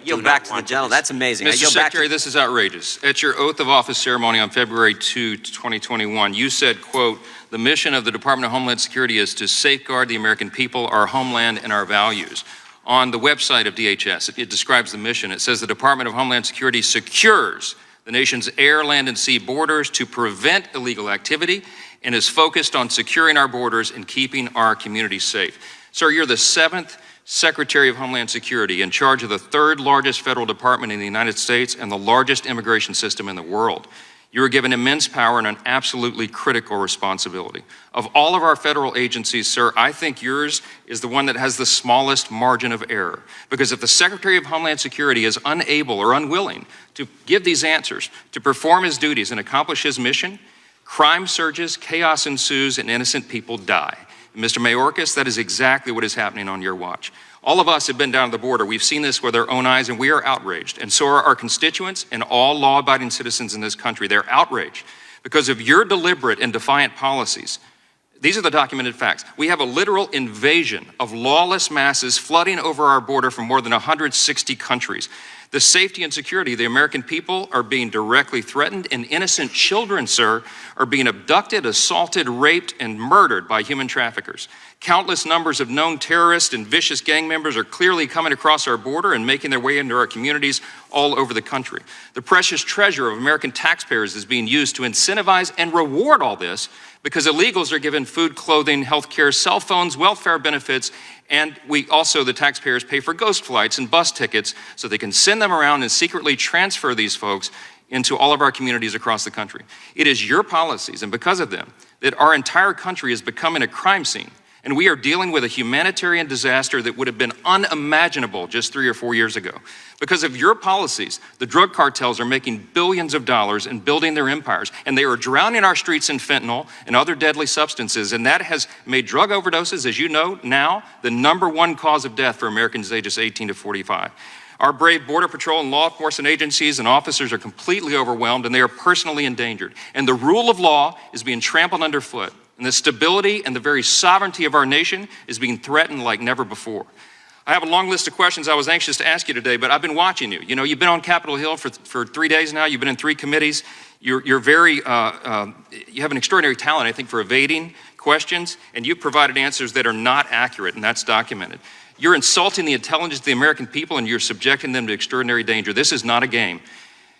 yield back to the gentleman. That's amazing. Mr. Secretary, this is outrageous. At your oath of office ceremony on February 2, 2021, you said, quote, "The mission of the Department of Homeland Security is to safeguard the American people, our homeland, and our values." On the website of DHS, it describes the mission. It says the Department of Homeland Security secures the nation's air, land, and sea borders to prevent illegal activity and is focused on securing our borders and keeping our communities safe. Sir, you're the 7th Secretary of Homeland Security in charge of the 3rd largest federal department in the United States and the largest immigration system in the world. You are given immense power and an absolutely critical responsibility. Of all of our federal agencies, sir, I think yours is the one that has the smallest margin of error. Because if the Secretary of Homeland Security is unable or unwilling to give these answers, to perform his duties and accomplish his mission, crime surges, chaos ensues, and innocent people die. And Mr. Mayorkas, that is exactly what is happening on your watch. All of us have been down to the border. We've seen this with our own eyes, and we are outraged. And so are our constituents and all law-abiding citizens in this country. They're outraged because of your deliberate and defiant policies. These are the documented facts. We have a literal invasion of lawless masses flooding over our border from more than 160 countries. The safety and security of the American people are being directly threatened, and innocent children, sir, are being abducted, assaulted, raped, and murdered by human traffickers. Countless numbers of known terrorists and vicious gang members are clearly coming across our border and making their way into our communities all over the country. The precious treasure of American taxpayers is being used to incentivize and reward all this because illegals are given food, clothing, health care, cell phones, welfare benefits, and we also, the taxpayers, pay for ghost flights and bus tickets so they can send them around and secretly transfer these folks into all of our communities across the country. It is your policies, and because of them, that our entire country is becoming a crime scene. And we are dealing with a humanitarian disaster that would have been unimaginable just 3 or 4 years ago. Because of your policies, the drug cartels are making billions of dollars and building their empires, and they are drowning our streets in fentanyl and other deadly substances, and that has made drug overdoses, as you know now, the #1 cause of death for Americans ages 18 to 45. Our brave Border Patrol and law enforcement agencies and officers are completely overwhelmed, and they are personally endangered. And the rule of law is being trampled underfoot. And the stability and the very sovereignty of our nation is being threatened like never before. I have a long list of questions I was anxious to ask you today, but I've been watching you. You know, you've been on Capitol Hill for 3 days now. You've been in 3 committees. You have an extraordinary talent, I think, for evading questions, and you've provided answers that are not accurate, and that's documented. You're insulting the intelligence of the American people, and you're subjecting them to extraordinary danger. This is not a game.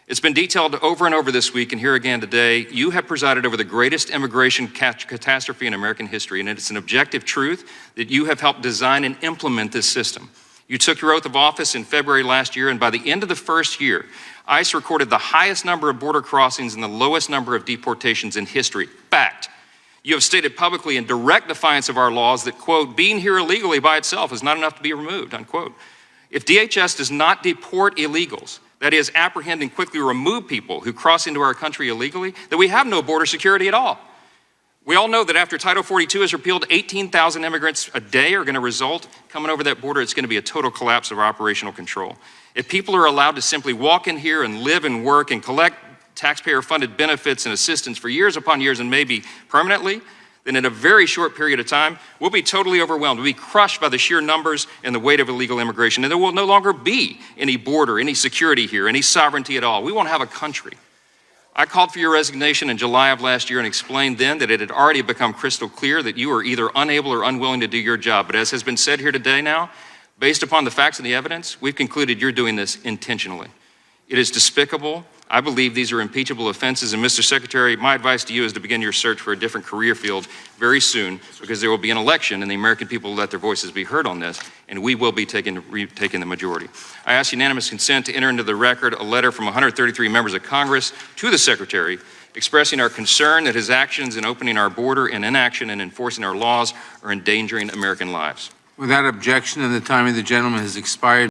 It's been detailed over and over this week and here again today. You have presided over the greatest immigration catastrophe in American history, and it's an objective truth that you have helped design and implement this system. You took your oath of office in February last year, and by the end of the first year, ICE recorded the highest number of border crossings and the lowest number of deportations in history. Fact. You have stated publicly in direct defiance of our laws that, quote, "being here illegally by itself is not enough to be removed," unquote. If DHS does not deport illegals, that is, apprehend and quickly remove people who cross into our country illegally, then we have no border security at all. We all know that after Title 42 is repealed, 18,000 immigrants a day are going to result coming over that border. It's going to be a total collapse of operational control. If people are allowed to simply walk in here and live and work and collect taxpayer-funded benefits and assistance for years upon years and maybe permanently, then in a very short period of time, we'll be totally overwhelmed. We'll be crushed by the sheer numbers and the weight of illegal immigration, and there will no longer be any border, any security here, any sovereignty at all. We won't have a country. I called for your resignation in July of last year and explained then that it had already become crystal clear that you were either unable or unwilling to do your job. But as has been said here today now, based upon the facts and the evidence, we've concluded you're doing this intentionally. It is despicable. I believe these are impeachable offenses, and Mr. Secretary, my advice to you is to begin your search for a different career field very soon, because there will be an election and the American people will let their voices be heard on this, and we will be taking the majority. I ask unanimous consent to enter into the record a letter from 133 members of Congress to the Secretary expressing our concern that his actions in opening our border and inaction in enforcing our laws are endangering American lives. Without objection, and the time of the gentleman has expired.